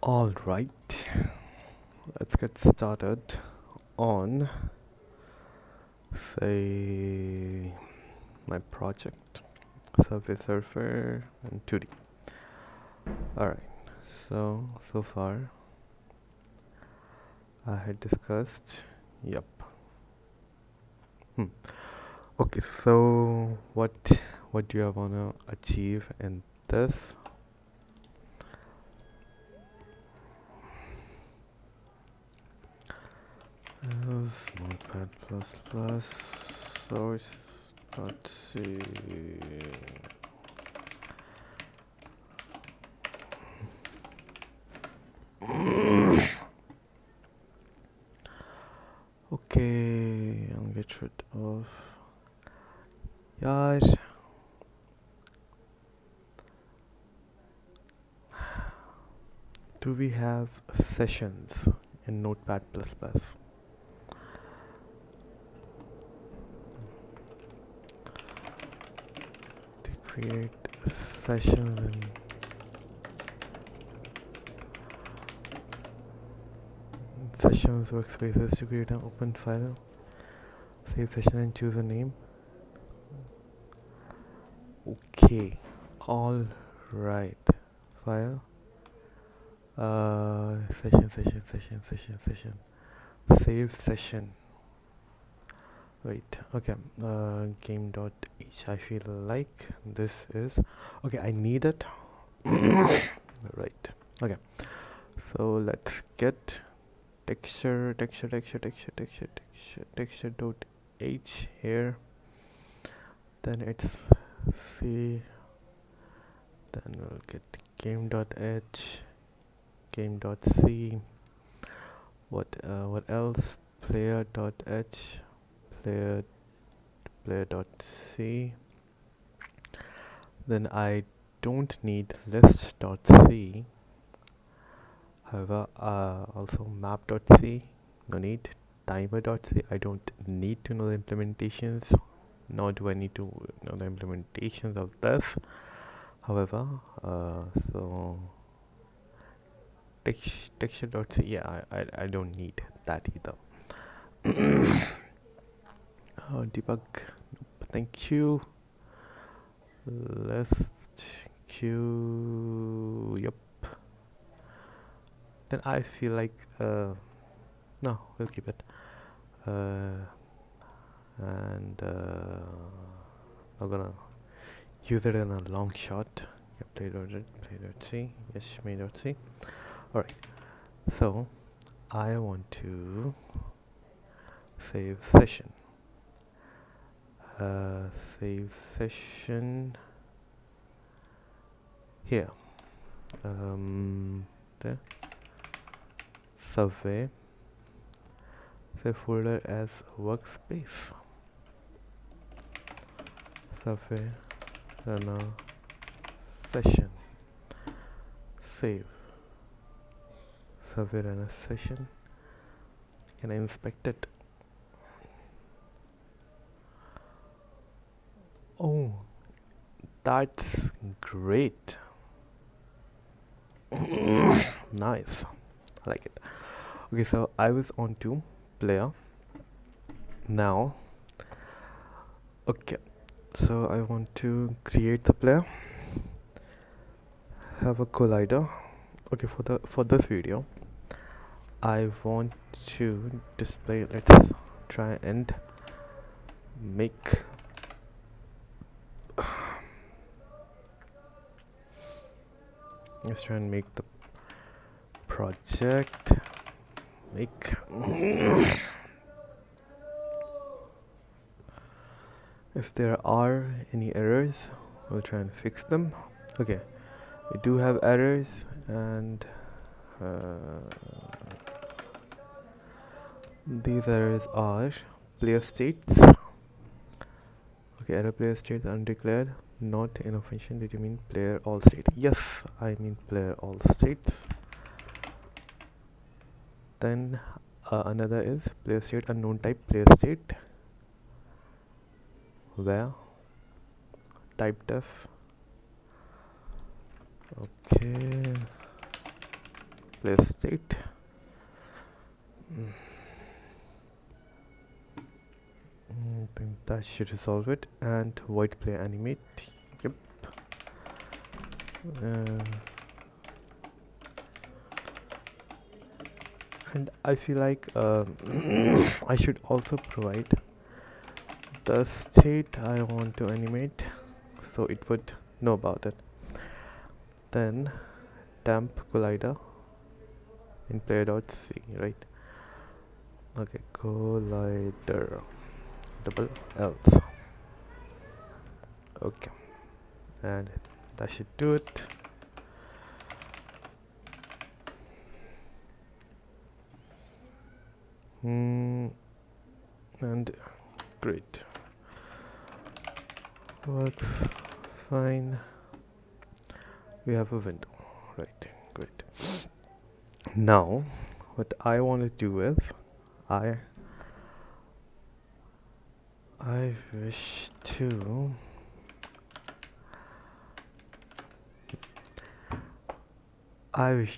All right, let's get started on, say, my project, Survey Surfer and 2D. All right, so far I had discussed, yep. Hmm. Okay, so what do you wanna achieve in this? Notepad plus plus source dot c. Okay, I'll get rid of यार. Do we have sessions in Notepad++? To create sessions in sessions workspaces, to create an open file, save session and choose a name. Okay, all right. File. Session. Save session. Wait, okay. Game.h. I feel like this is okay. I need it. Right. Okay. So let's get texture dot h here. Then it's c. Then we'll get game.h, game.c. What else? Player.h, player.c. Then I don't need list.c. However, also map.c, no need. Timer.c, I don't need to know the implementations, nor do I need to know the implementations of this. However, so texture.c, yeah, I don't need that either. Debug, thank you. List queue, yep. Then I feel like, no, we'll keep it. And I'm gonna use it in a long shot. Yeah, play.c, yes, main.c. Alright, so I want to save session. Save session here. There. Survey. Save folder as workspace. Survey. Runner. Session. Save. Survey runner session. Can I inspect it? Oh, that's great. Nice. I like it. Okay, so I was on to player. Now, okay, so I want to create the player. Have a collider. Okay, for this video, I want to display. Let's try and make. Let's try and make the project. Make. If there are any errors, we'll try and fix them. Okay, we do have errors, and these errors are player states. Okay, error player states undeclared, not inefficient. Did you mean player all state? Yes, I mean player all states. Then another is player state unknown type player state, where type def. Okay, player state. I think that should resolve it. And void player animate. Yep. And I feel like I should also provide the state I want to animate, so it would know about it. Then temp collider in player.c, right? Okay, collider double else. Okay, and that should do it. And great, works fine. We have a window, right? Great. Now what I want to do is I wish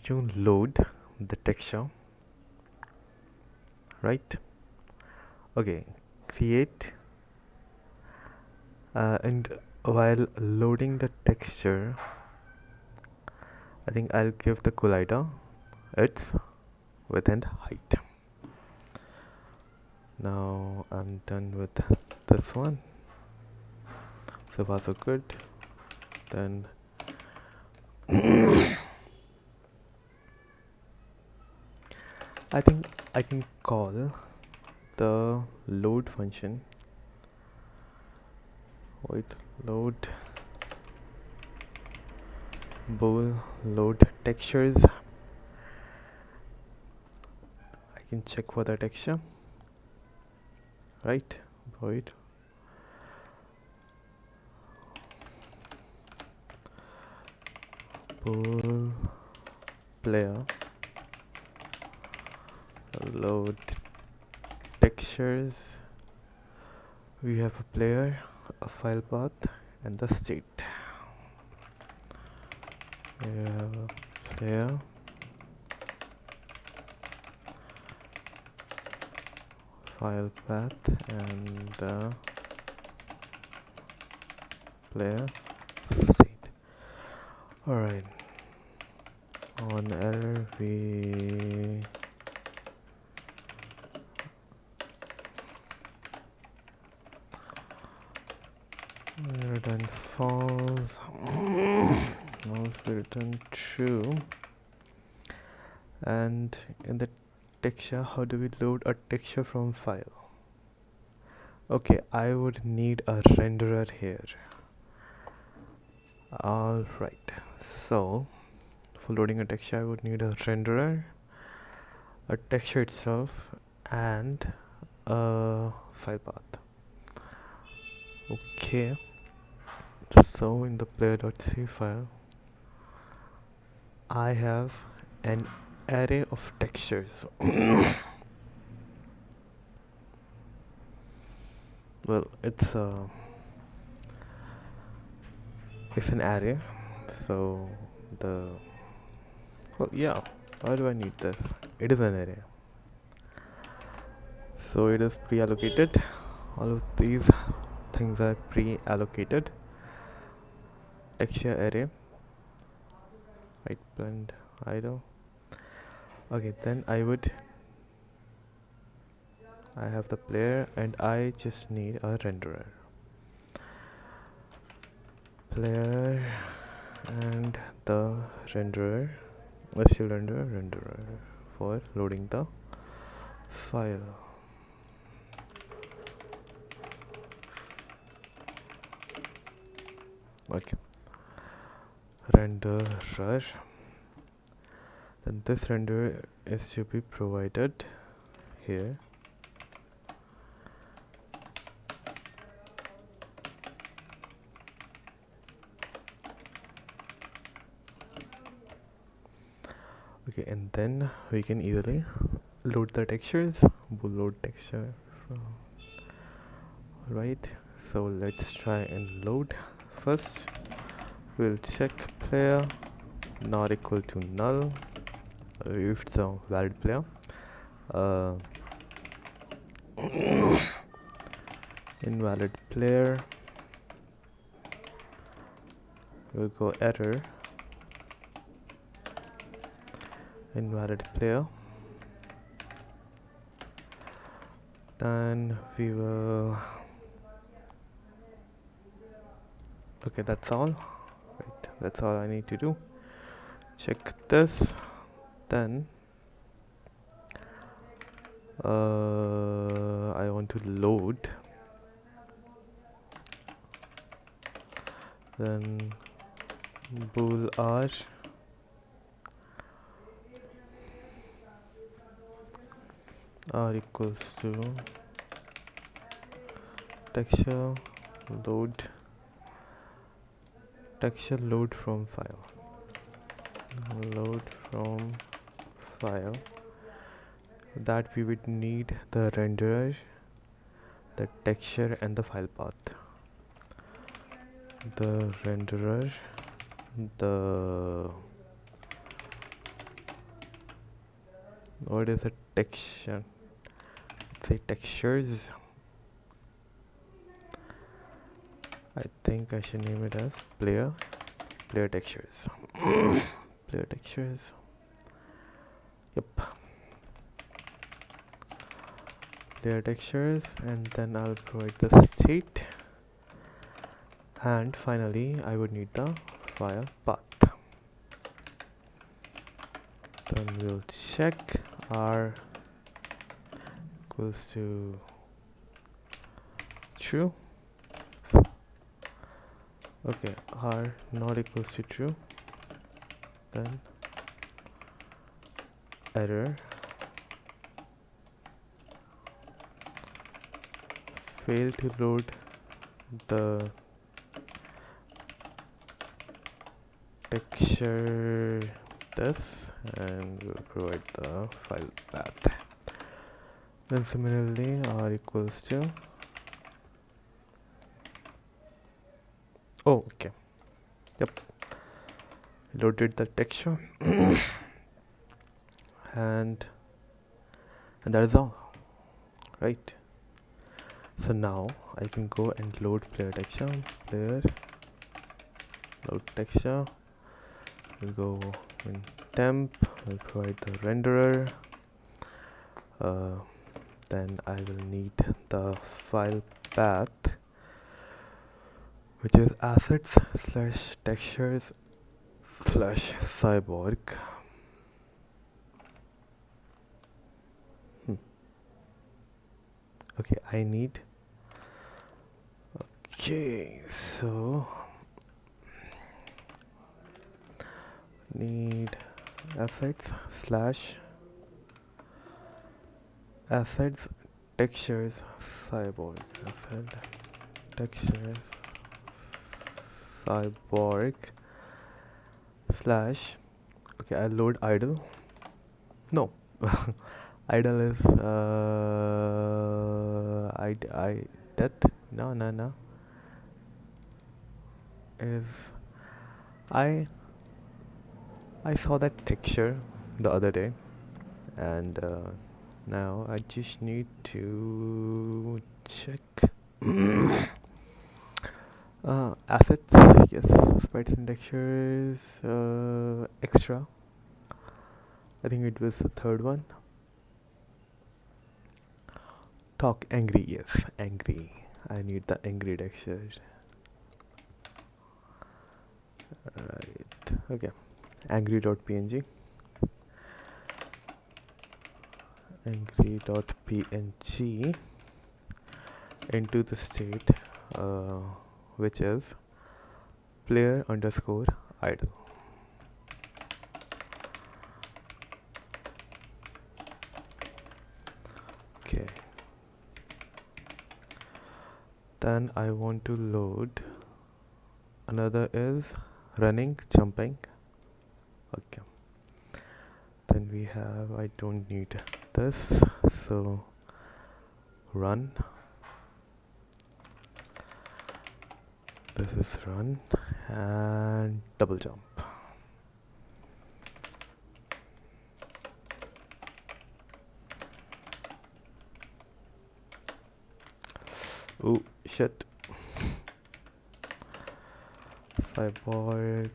to load the texture, right? Okay, create and while loading the texture, I think I'll give the collider its width and height. Now I'm done with this one. So far so good. Then I think I can call the load function void load bool load textures. I can check for the texture, right? Void bool player load textures. We have a player, a file path, and the state. We have a player, file path, and player state. Alright, on error we return false. Also return true. And in the texture, how do we load a texture from file? Okay, I would need a renderer here. Alright, so for loading a texture I would need a renderer, a texture itself, and a file path. Okay, so in the player.c file I have an array of textures. Well, it's an array, so why do I need this? It is an array, so it is pre-allocated. All of these things are pre-allocated. Texture array, right? Blend idle. Okay, then I have the player and I just need a renderer. Player and the renderer, still renderer for loading the file. Okay, renderer. Then this renderer is to be provided here. Okay, and then we can easily load the textures. We'll load texture from right. So let's try and load. First we'll check player not equal to null. if it's a valid player, uh, invalid player, we'll go error, invalid player. Then we will, okay, that's all. Right, that's all I need to do. Check this. Then I want to load. Then bool r equals to texture load from file. Load from file. That we would need the renderer, the texture, and the file path. The renderer, the what is a texture? Say textures. I think I should name it as player textures. Player textures. Yep. Player textures, and then I'll provide the state. And finally, I would need the file path. Then we'll check r equals to true. Okay, r not equals to true. Then error, fail to load the texture this, and we'll provide the file path. Then similarly, r equals to, oh okay, yep, loaded the texture. and that is all, right? So now I can go and load player texture. Player load texture. We'll go in temp. We'll provide the renderer. Then I will need the file path, which is assets/textures/cyborg. Okay, I need. Okay, so need assets textures cyborg. Asset textures cyborg slash. Okay, I'll load idle. No. Idle is I death. No. Is I saw that texture the other day, and now I just need to check assets. Yes, sprites and textures. Extra. I think it was the third one. Talk angry. Yes, angry. I need the angry texture. Right. Okay. Angry.png. Angry.png into the state, which is player underscore idle. Okay. Then I want to load another is running, jumping. Okay. Then we have, I don't need this, so run. This is run and double jump. Oh shit. Cyborg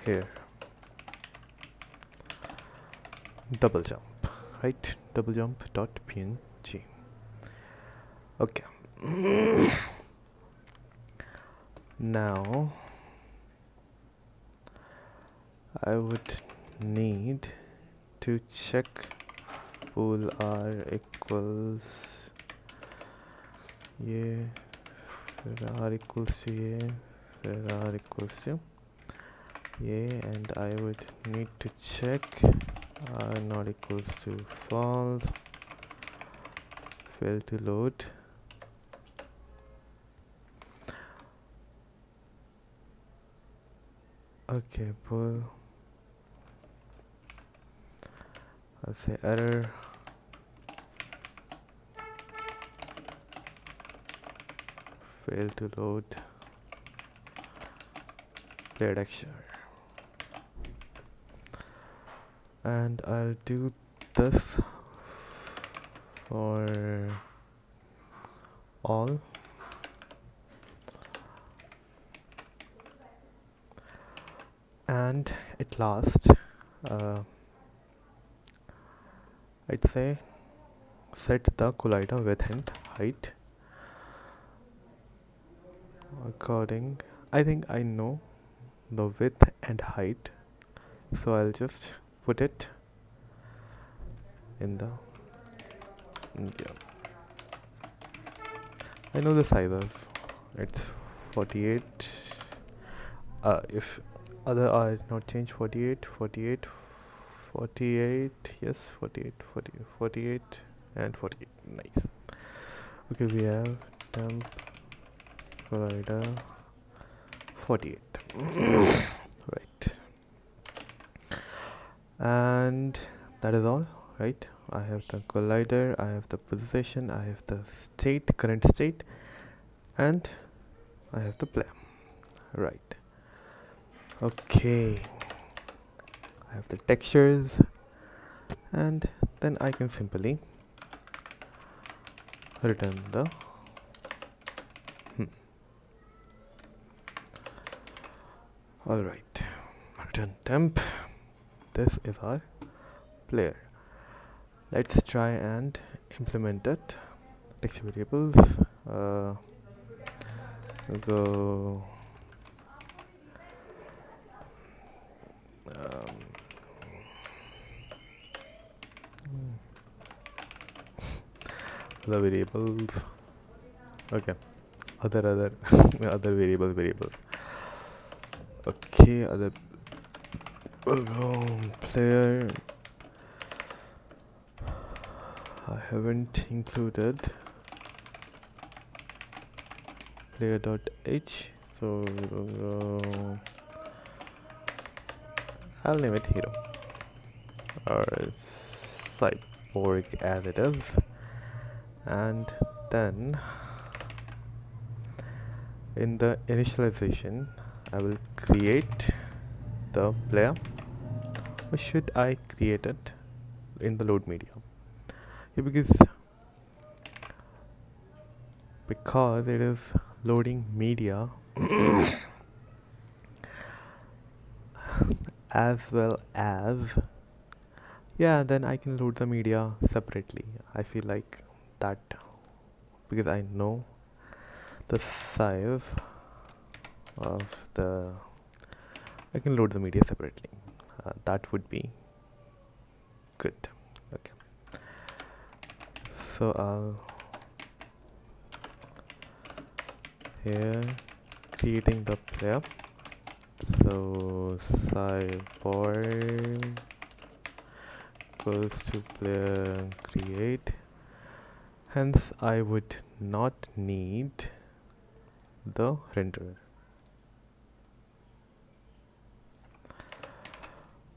here. Double jump, right? Double jump dot png. Okay. Now I would need to check pool r equals ये फिर r equals to ये फिर r equals to ये, and I would need to check r not equals to false, fail to load. Okay, pull. I'll say error. Fail to load player texture. And I'll do this for all. And at last, I'd say set the collider width and height according. I think I know the width and height, so I'll just put it in the yeah. I know the sizes. It's 48. If other are not changed, 48, 48, 48. Yes, 48, 40, 48, and 48. Nice. Okay, we have temp collider 48. Right. And that is all, right? I have the collider, I have the position, I have the state, current state, and I have the player. Right. Okay. I have the textures, and then I can simply return the alright, return temp. This is our player. Let's try and implement it. Texture variables, we'll go the variables. Okay, other other variables. Okay, other we'll go player. I haven't included player.h, so we'll go, I'll name it hero or cyborg as it is, and then in the initialization I will create the player, or should I create it in the load media? Yeah, because it is loading media as well as, yeah, then I can load the media separately. I feel like that, because I know the size of the, I can load the media separately. That would be good. Okay, so I'll here creating the player, so cyborg equals to player create, hence I would not need the renderer.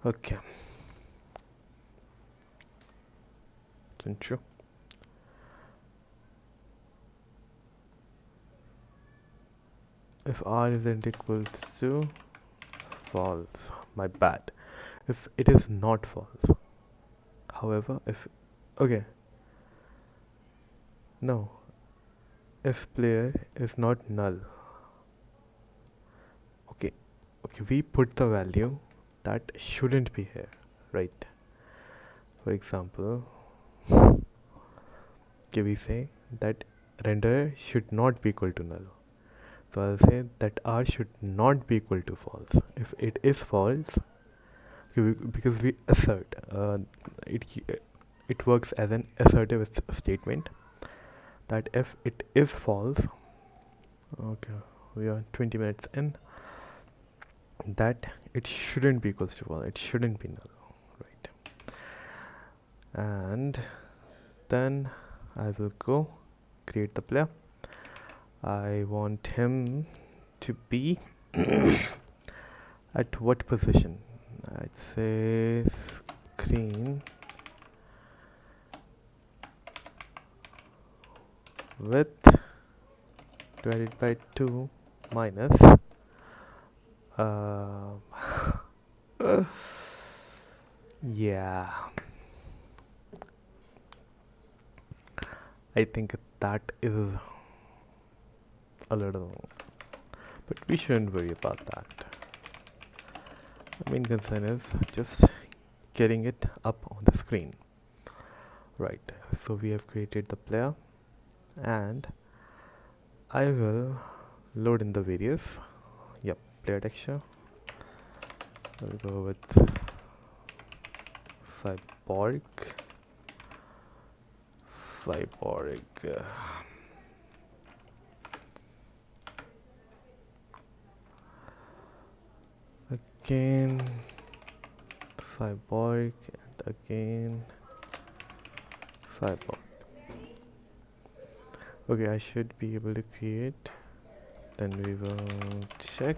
Okay, isn't true. If r isn't equal to false, my bad. If it is not false, however, if okay, no, if player is not null. Okay, okay, we put the value that shouldn't be here, right? For example, okay, we say that render should not be equal to null. So I'll say that r should not be equal to false. If it is false, because we assert, it it works as an assertive statement that if it is false, okay, we are 20 minutes in, that it shouldn't be equals to false. It shouldn't be null, right? And then I will go create the player. I want him to be at what position? I'd say screen width divided by 2 minus yeah, I think that is a little, but we shouldn't worry about that. The main concern is just getting it up on the screen, right? So we have created the player, and I will load in the various, yep, player texture. We'll go with cyborg. Again cyborg, and again cyborg. Okay, I should be able to create. Then we will check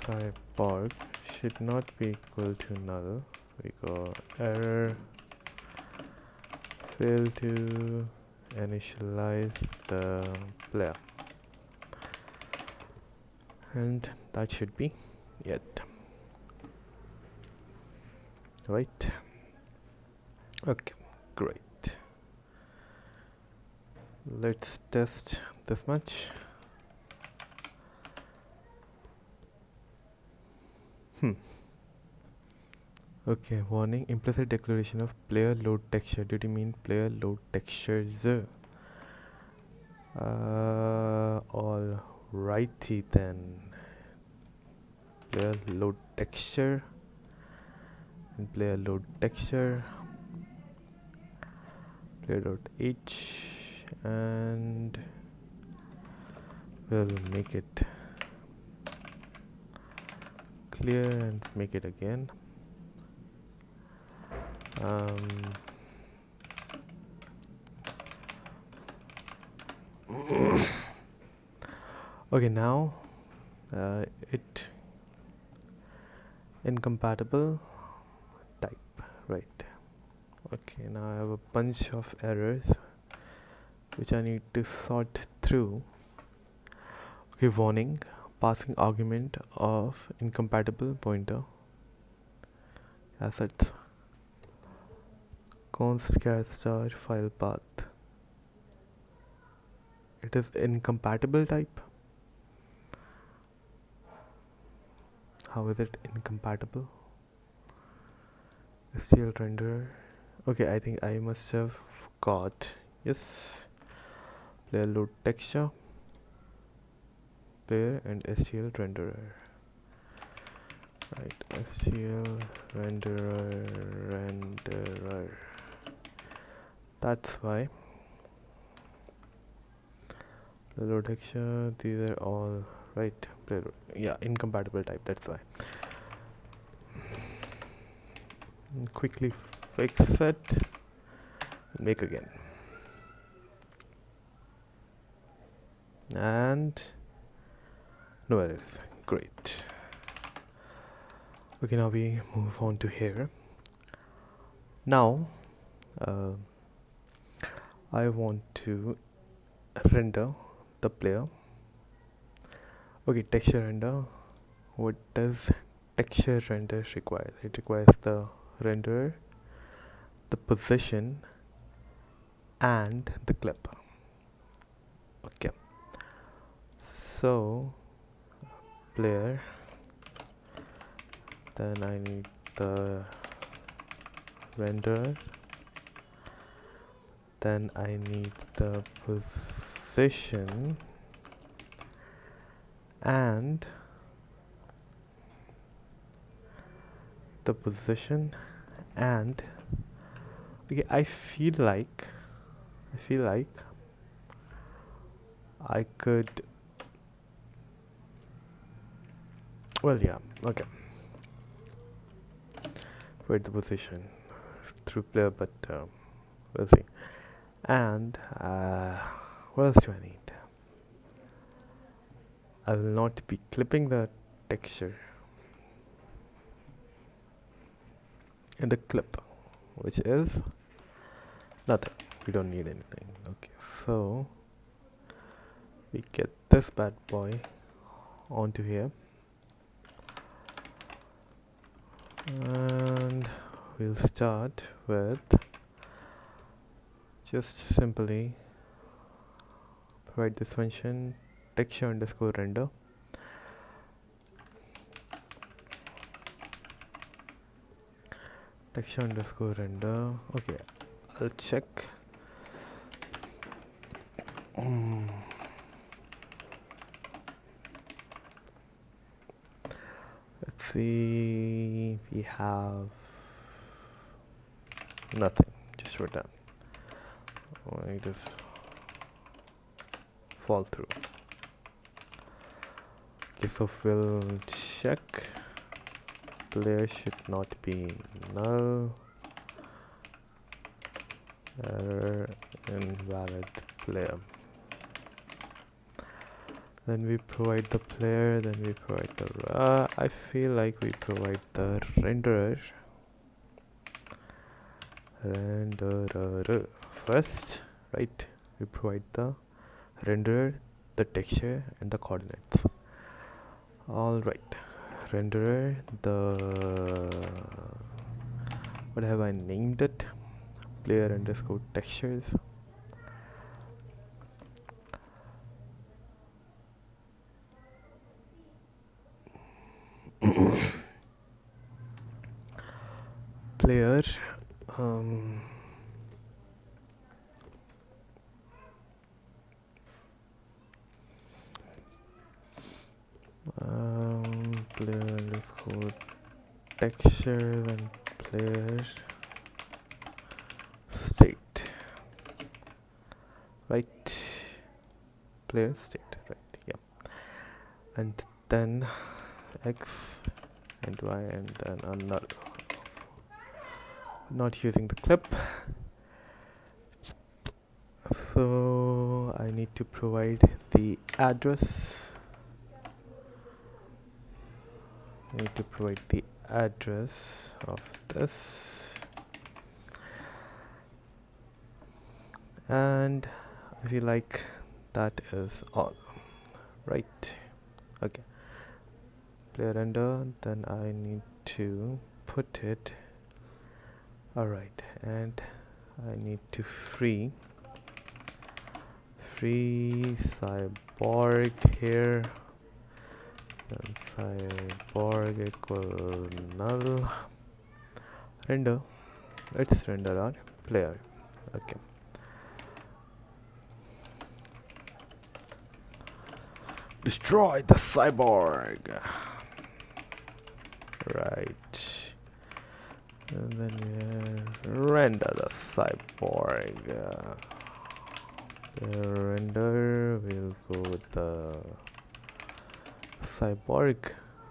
cyborg should not be equal to null. We go error, fail to initialize the player, and that should be it, right? Okay, great. Let's test this much. Okay, warning, implicit declaration of player load texture. Did you mean player load textures? Alrighty then. Player load texture and player load texture, player dot h, and we'll make it clear and make it again. Okay, now it incompatible type, right? Okay, now I have a bunch of errors which I need to sort through. Okay, warning, passing argument of incompatible pointer assets const char star file path. It is incompatible type. How is it incompatible? STL renderer. Okay, I think I must have got, yes, player load texture, player, and STL renderer. Right, STL renderer. That's why. The load texture, these are all right. Yeah, incompatible type, that's why. Quickly fix it, make again, and no errors. Great. Okay, now we move on to here. Now I want to render the player. Okay, texture render. What does texture render require? It requires the renderer, the position, and the clip. Okay, so player, then I need the renderer, then I need the position and the position and okay, I feel like I could, well, yeah, okay, wait the position through player, but we'll see. And what else do I need? I will not be clipping the texture in the clip, which is nothing. We don't need anything. Okay, so we get this bad boy onto here, and we'll start with just simply provide this function texture underscore render. Texture underscore render. Okay, I'll check. Let's see. We have nothing. Just return. I just fall through. Okay, so we'll check. Player should not be null. Error invalid player. Then we provide the player, then we provide the I feel like we provide the renderer first, right? We provide the renderer, the texture and the coordinates. All right, renderer, the what have I named it? Player underscore textures. Player player underscore texture and player state, right? Player state, right? Yeah, and then x and y and then a null. Not using the clip, so I need to provide the address. I need to provide the address of this, and I feel like that is all, right? Okay, player render, then I need to put it, all right, and I need to free cyborg here, then cyborg equal null render. Let's render our player. Okay, destroy the cyborg, right? And then render the cyborg. Render, we'll go with the cyborg,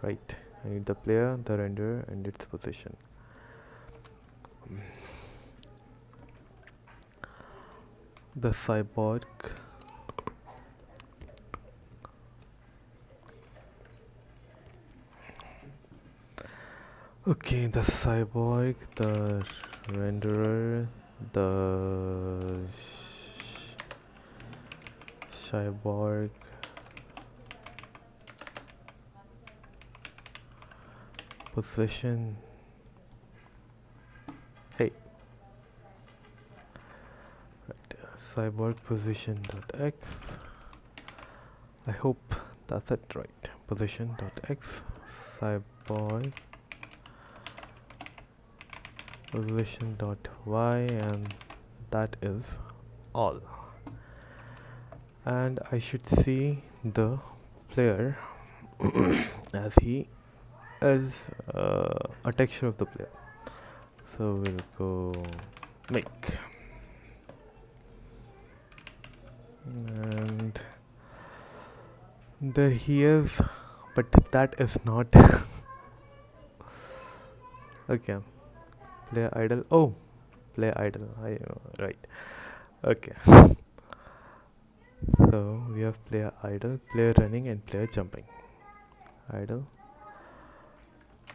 right? I need the player, the render and its position. The cyborg, okay, the cyborg, the renderer, the cyborg, position. Hey, right, cyborg position.x. I hope that's it right. Position.x cyborg position.y, and that is all. And I should see the player as he is a texture of the player. So we'll go make, and there he is, but that is not okay. Player idle. Oh, player idle. Right. Okay. So we have player idle, player running, and player jumping. Idle,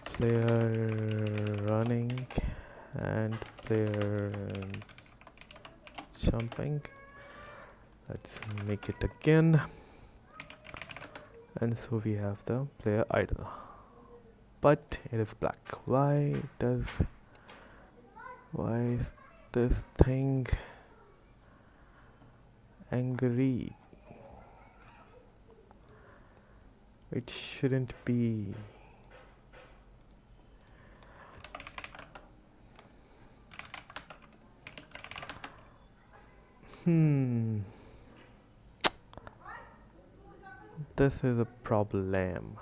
player running, and player jumping. Let's make it again. And so we have the player idle, but it is black. Why is this thing angry? It shouldn't be. This is a problem.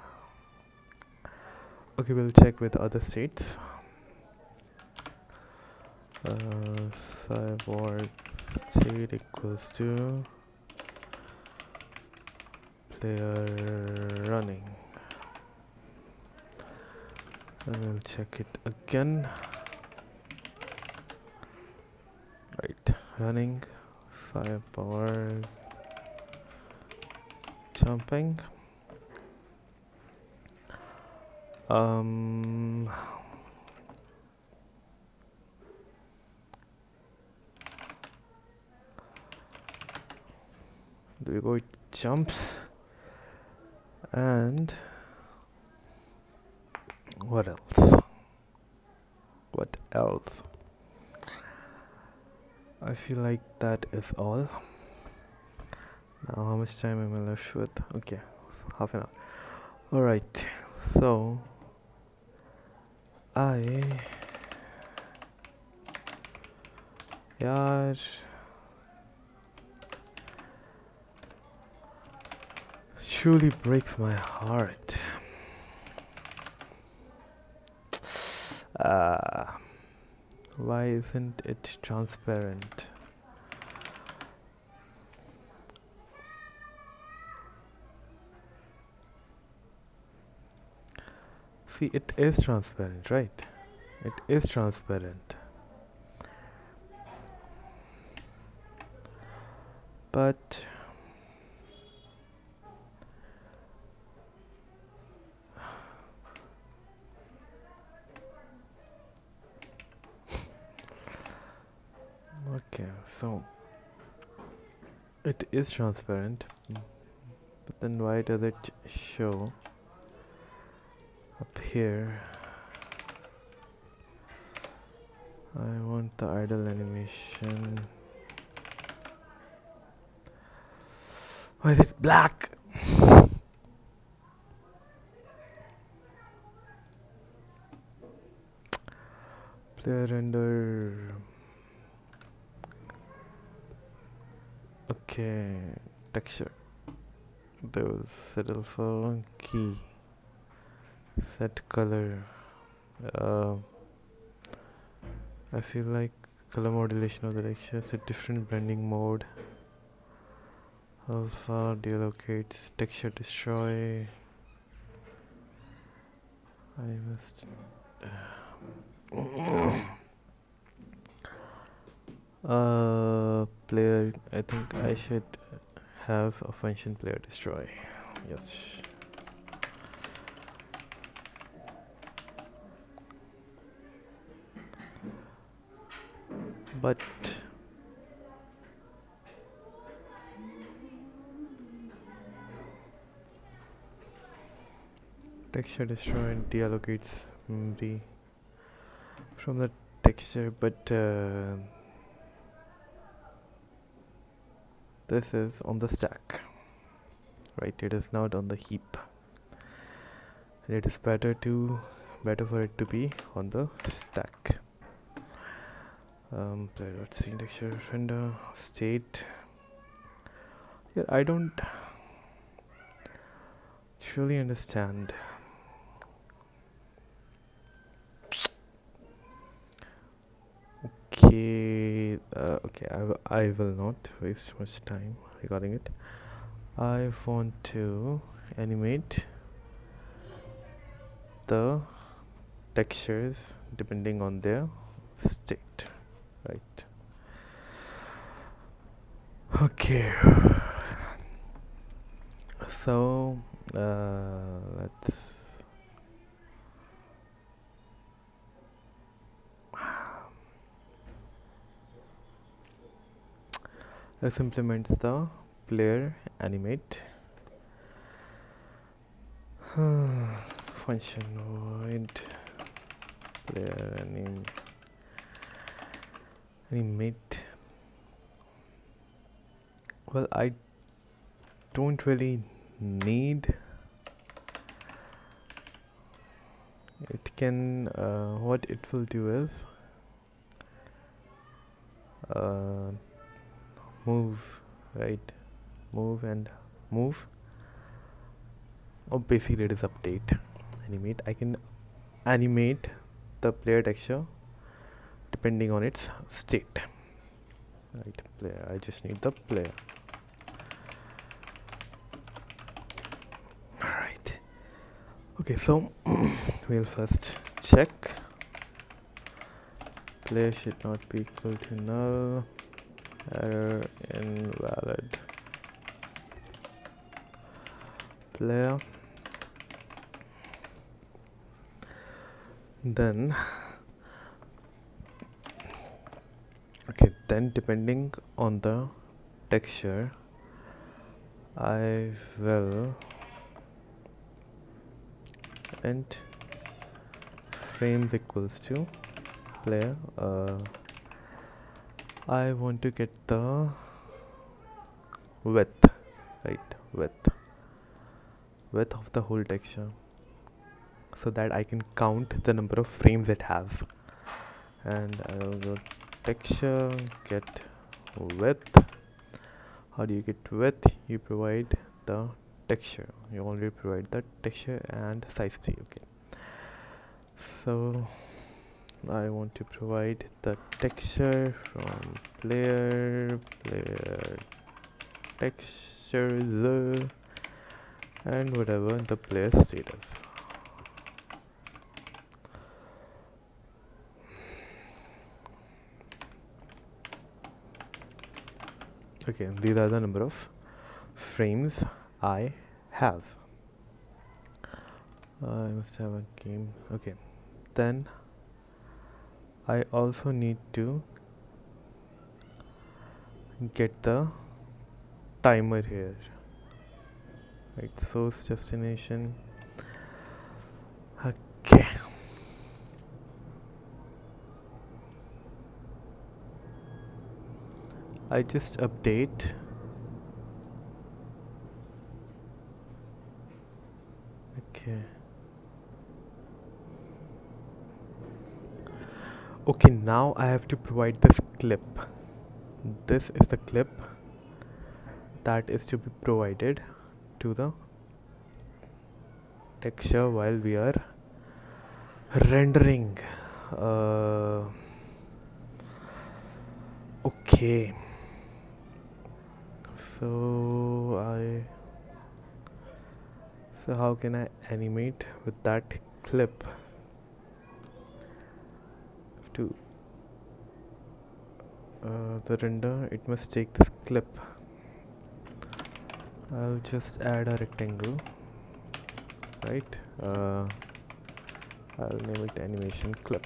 Okay, we'll check with other states. Cyborg state equals to player running, and we'll check it again. Right, running, cyborg jumping. Do we go with jumps? And what else? What else? I feel like that is all. Now how much time am I left with? Okay, half an hour. Alright, so yaar, truly breaks my heart. Why isn't it transparent? See, it is transparent, right? It is transparent. But okay, so it is transparent, but then why does it show up here? I want the idle animation. Why is it black? Player render. Okay, texture. There was settle for key. Set color. I feel like color modulation of the texture. It's a different blending mode. Alpha deallocates, texture destroy. I must player, I think I should have a function player destroy. Yes. But texture destroy and deallocates memory from the texture, but this is on the stack, right? It is not on the heap. It is better for it to be on the stack. Player.scene texture render state. Yeah, I don't truly understand. Okay, I will not waste much time regarding it. I want to animate the textures depending on their state, right? Okay, so let's implement the player animate function void player animate. Well, I don't really need it. Can what it will do is move, right? Move and move. Oh, basically it is update animate. I can animate the player texture depending on its state, right? Player, I just need the player. Alright, okay, so we'll first check player should not be equal to null, error invalid player. Then okay, then depending on the texture I will int frames equals to player. I want to get the width, right? Width of the whole texture, so that I can count the number of frames it has. And I will go texture get width. How do you get width? You provide the texture. You already provide the texture and size 3. Okay, so I want to provide the texture from player textures and whatever the player status. Okay, these are the number of frames I have. I must have a game. Okay, then I also need to get the timer here, right? Source destination. Okay, I just update okay, now I have to provide this clip. This is the clip that is to be provided to the texture while we are rendering. Okay, so how can I animate with that clip? To the render, it must take this clip. I'll just add a rectangle, right? I'll name it animation clip.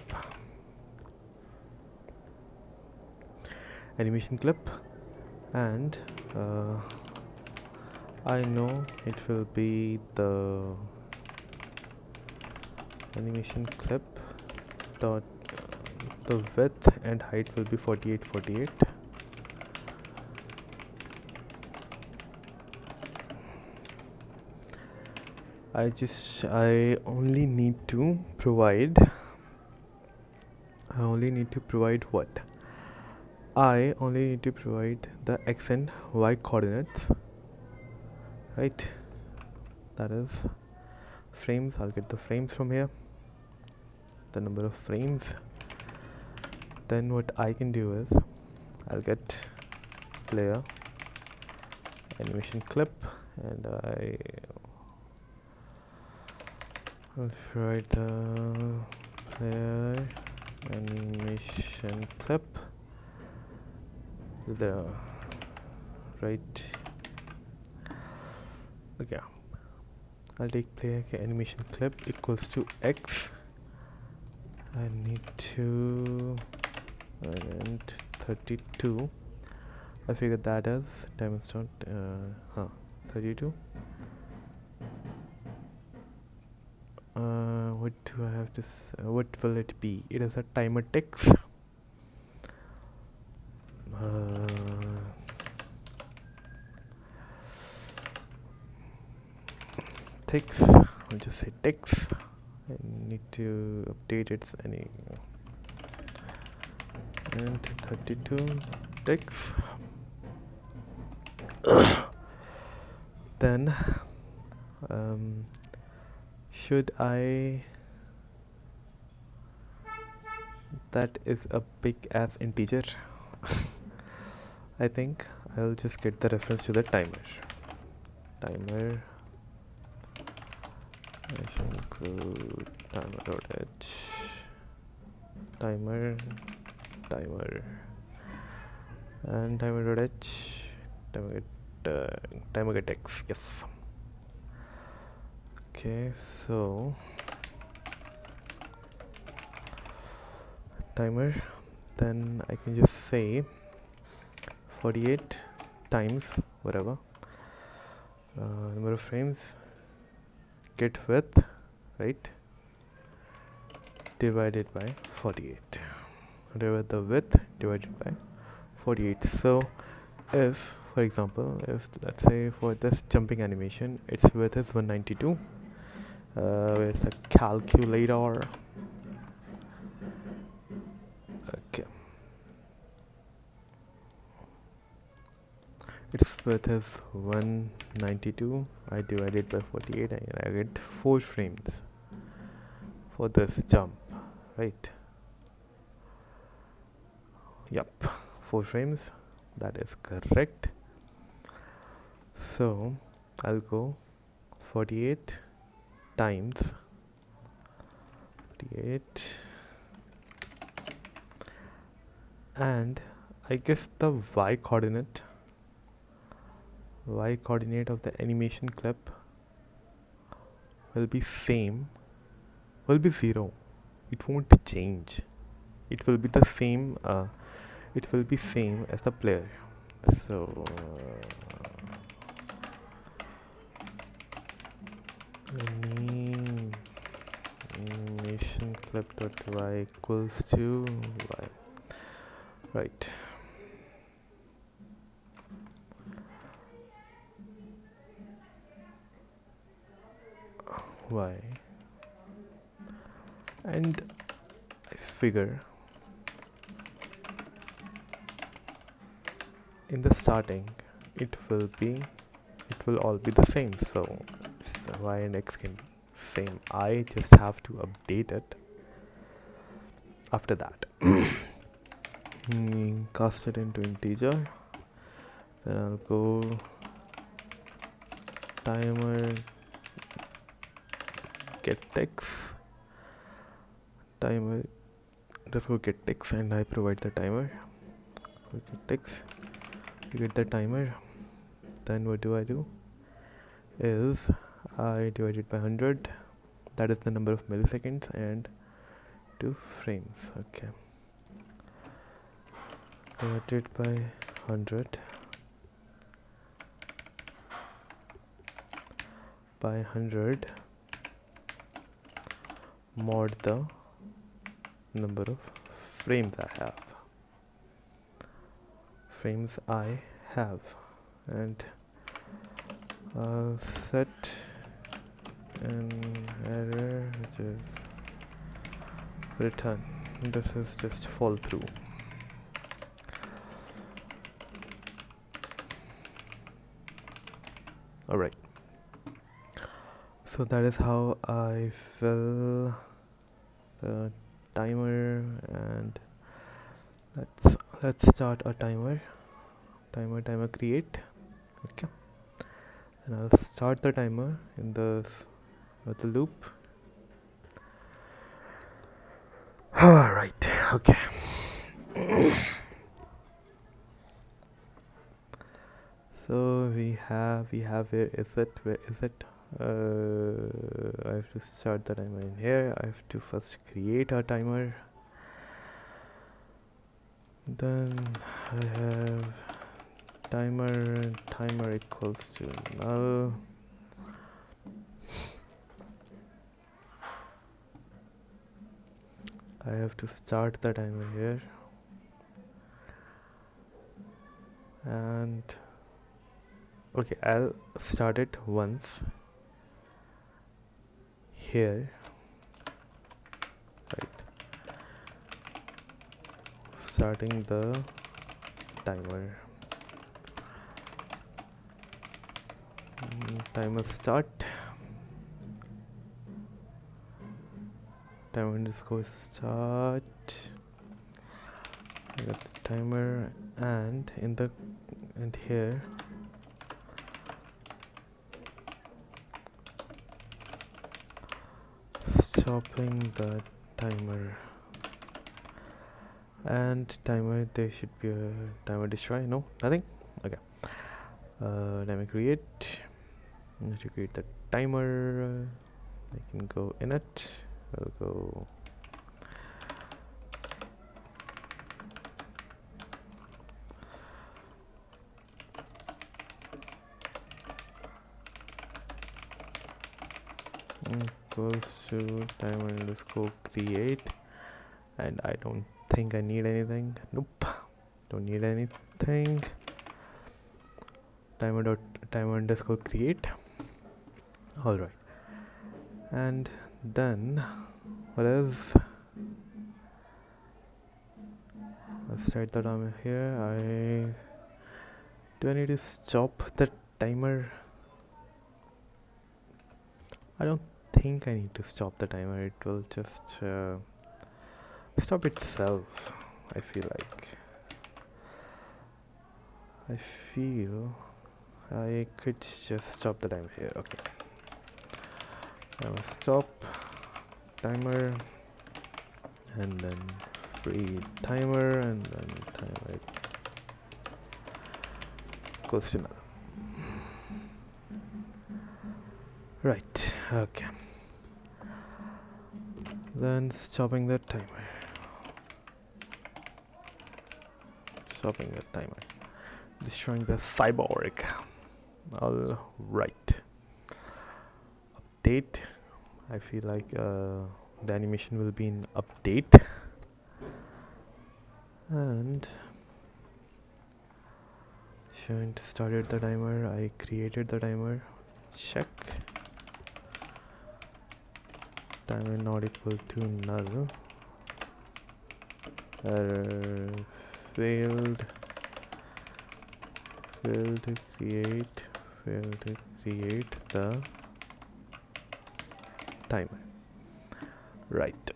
Animation clip, and I know it will be the animation clip dot the width and height will be 48. I only need to provide what? I only need to provide the x and y coordinates, right? That is frames. I'll get the frames from here, the number of frames. Then what I can do is I'll get player animation clip, and I'll write the player animation clip the right. Okay, I'll take player animation clip equals to x. I need to and 32. I figured that as diamond stone 32. What do I have to what will it be? It is a timer ticks. Ticks. I'll just say ticks. I need to update its any and 32 ticks. Then should I, that is a big ass integer. I think I'll just get the reference to the timer. Timer I should include timer.h timer and timer.h timer get x. Yes. Okay, so timer, then I can just say 48 times whatever number of frames get width, right, divided by 48, whatever the width divided by 48. So if, for example, if let's say for this jumping animation its width is 192, where's the calculator? Okay, its width is 192. I divide it by 48 and I get 4 frames for this jump, right? Yep, 4 frames, that is correct. So I'll go 48 times 48, and I guess the y coordinate of the animation clip will be 0. It won't change. It will be the same as the player. So animation clip dot y equals to y, right? Y, and I figure in the starting it will all be the same, so y and x can be same. I just have to update it after that. Cast it into integer, then I'll go timer get x, timer let's go get x, and I provide the timer. Get x, you get the timer. Then what do I do is I divide it by 100, that is the number of milliseconds, and 2 frames. Okay, divided by 100 by 100 mod the number of frames I have, and set an error which is return. This is just fall through. Alright, so that is how I fill the timer, and let's start a timer create. Okay, and I'll start the timer in the loop. Alright, okay. So we have where is it? I have to start the timer in here. I have to first create a timer, then I have timer equals to null. I have to start the timer here, and okay, I'll start it once here, right? Starting the timer. Timer start. Timer underscore start. I got the timer, and here stopping the timer. And timer, there should be a timer destroy. No, nothing. Okay. Timer create. To create the timer, I can go in it. I'll go equals to timer underscore create, and I don't think I need anything. Nope, don't need anything. Timer underscore create. All right, and then what else? Let's start the timer here. Do I need to stop the timer? I don't think I need to stop the timer. It will just stop itself. I feel I could just stop the timer here. Okay, now stop timer, and then free timer, and then timer equals to null. Right, okay. Then stopping the timer. Destroying the cyborg. All right. Update. I feel like the animation will be in update. And shouldn't started the timer. I created the timer. Check. Timer not equal to null. Error failed to create the timer. Right.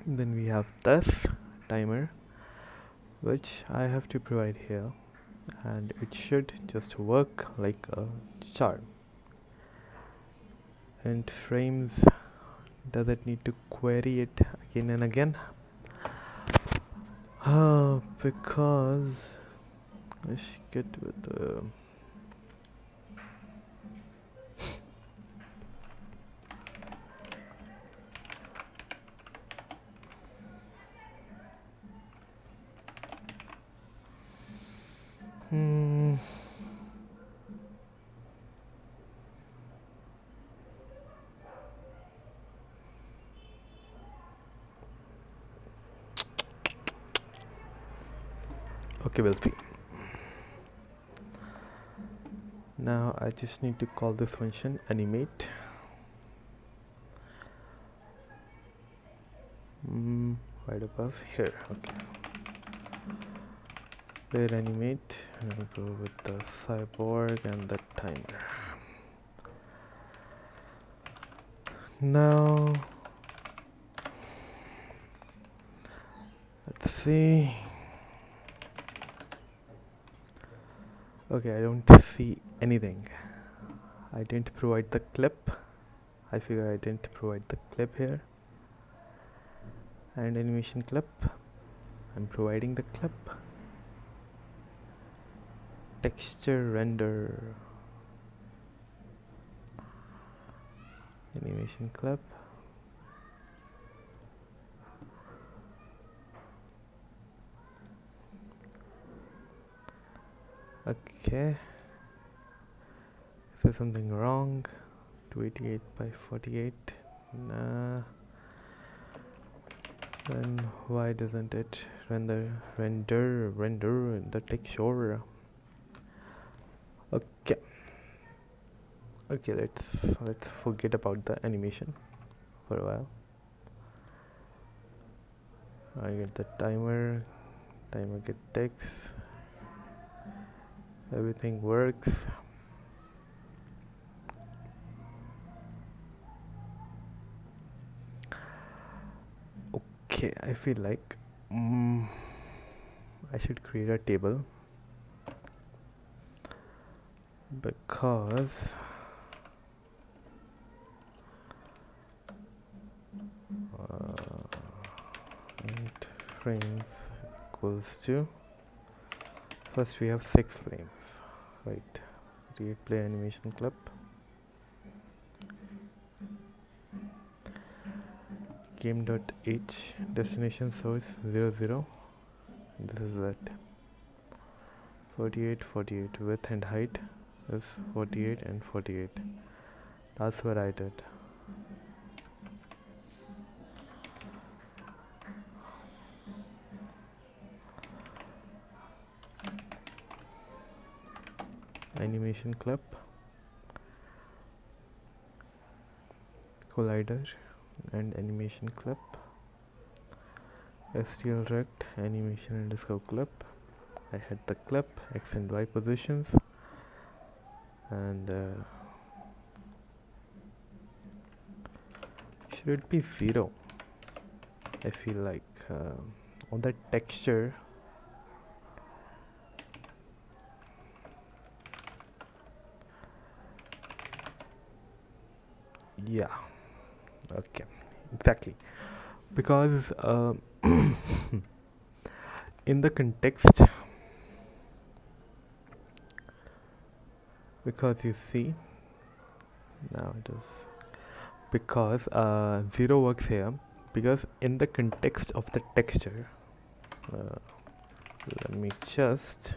Then we have this timer, which I have to provide here, and it should just work like a charm. And frames, does it need to query it again and again? Because let's get with the okay, we'll see. Now I just need to call this function animate. Right above here. Okay. Player animate. I'll go with the cyborg and the timer. Now let's see. Okay, I don't see anything. I didn't provide the clip. I figure I didn't provide the clip here. And animation clip. I'm providing the clip. Texture render. Animation clip. Okay. Is there something wrong? 288 by 48. Nah. Then why doesn't it render the texture? Okay. Okay, let's forget about the animation for a while. I get the timer get text. Everything works. Okay, I feel like I should create a table because eight frames equals to, first we have 6 frames, right? Create play animation clip. Game.h destination source 00. This is that 48 width and height is 48 and 48. That's what I did. Animation clip, collider and animation clip, stl rect animation underscore clip. I had the clip x and y positions, and should it be 0? I feel like on the texture. Yeah, okay, exactly, because in the context, because you see now it is because 0 works here because in the context of the texture, let me just,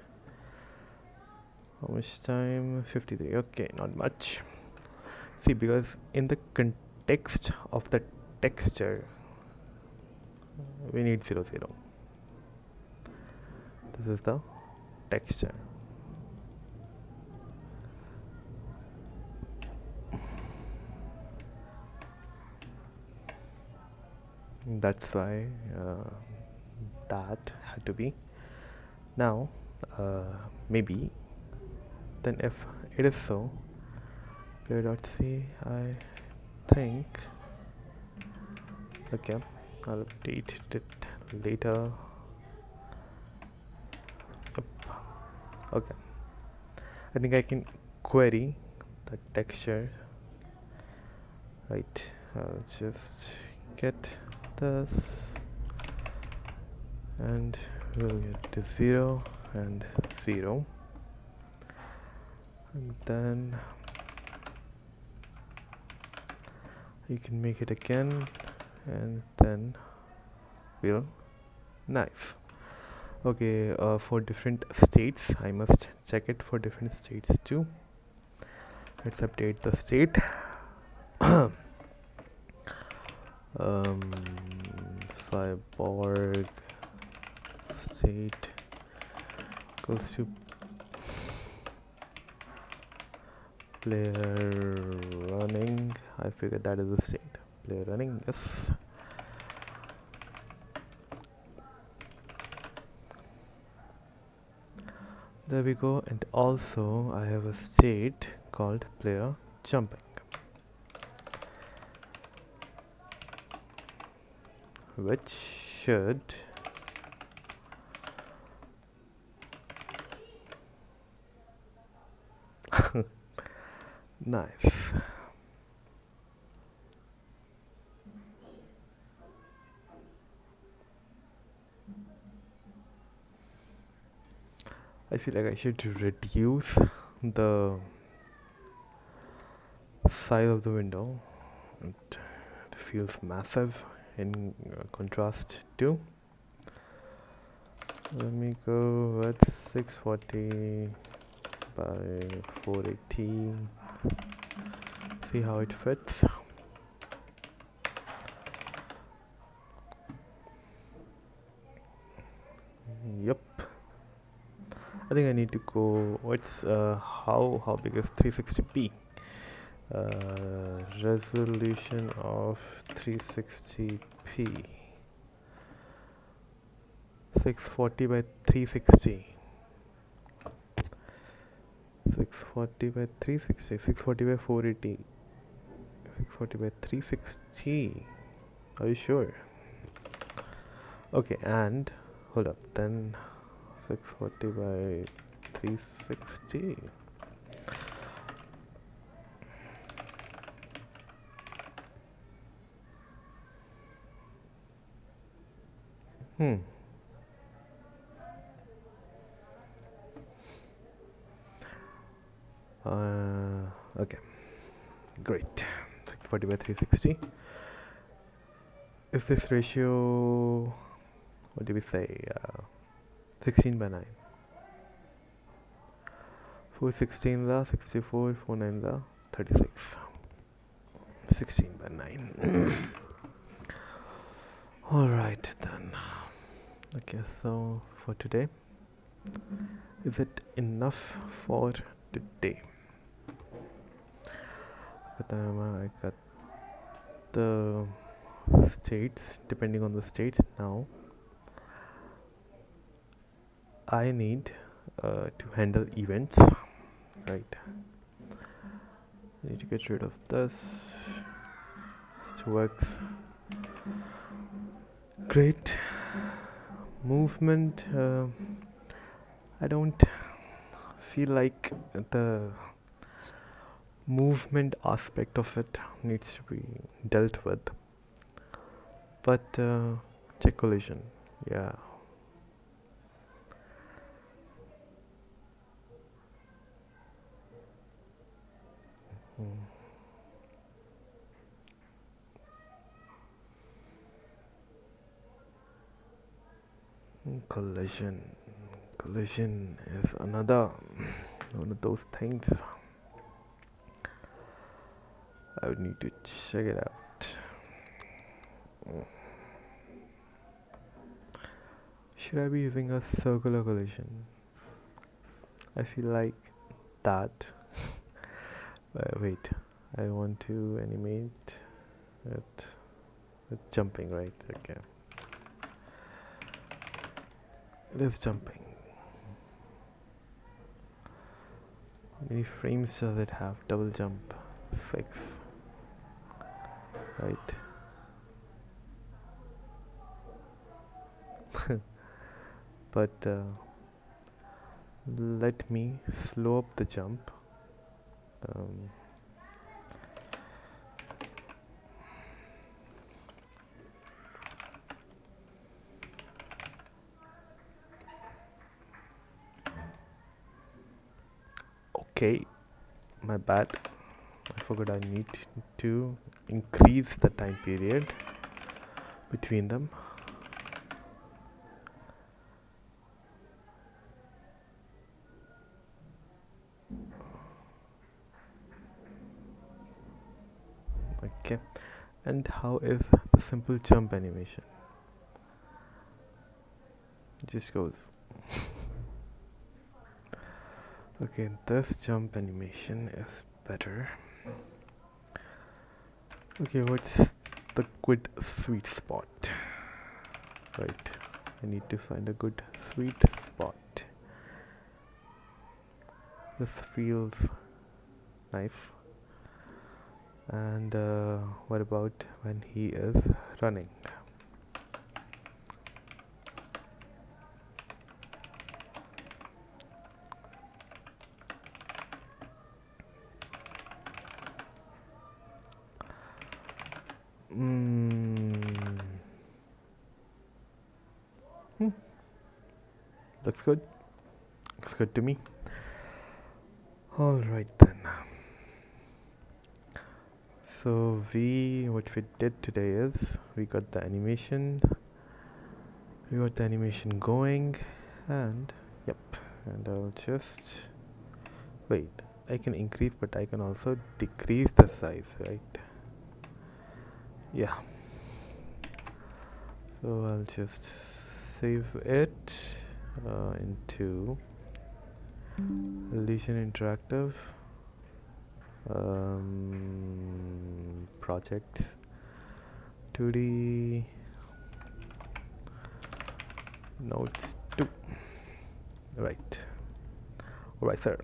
how much time? 53. Okay, not much. See, because in the context of the texture we need 0 0. This is the texture. That's why that had to be. Now maybe then if it is so, player.c, I think, okay, I'll update it later. Yep. Okay, I think I can query the texture, right? I'll just get this and we'll get to 0 and 0, and then you can make it again, and then we'll, nice. Okay, for different states I must check it for different states too. Let's update the state. Cyborg state goes to player running. I figured that is the state. Player running, yes. There we go. And also I have a state called player jumping, which should nice. I feel like I should reduce the size of the window. It feels massive in contrast to. Let me go with 640 by 480. See how it fits. Yep. I think I need to go. What's how big is 360p? Resolution of 360p. 640 by 360. 640 by 360. 640 by 480. 640 by 360. Are you sure? Okay, and hold up, then 640 by 360. Okay, great. 640 by 360. Is this ratio, what do we say, 16 by 9? 416 the 64, 49 the 36. 16 by 9. Alright then. Okay, so for today, is it enough for today? I got the states, depending on the state. Now I need to handle events, right? I need to get rid of this. It works great. Movement, I don't feel like the movement aspect of it needs to be dealt with, but check collision, yeah. Collision is another one of those things. I would need to check it out. Should I be using a circular collision? I feel like that. Wait, I want to animate it. It's jumping, right? Okay. It is jumping. How many frames does it have? Double jump. 6. Right. But let me slow up the jump. Okay, my bad. I forgot I need to increase the time period between them. Okay, and how is the simple jump animation? It just goes. Okay, this jump animation is better. Okay, what's the good sweet spot? Right, I need to find a good sweet spot. This feels nice. And what about when he is running? Mm. Hmm. Looks good. Looks good to me. All right then. So what we did today is we got the animation. We got the animation going, and yep. And I'll just wait. I can increase, but I can also decrease the size, right? Yeah. So I'll just save it into Elysian Interactive project 2D notes 2. Right. Alright, sir.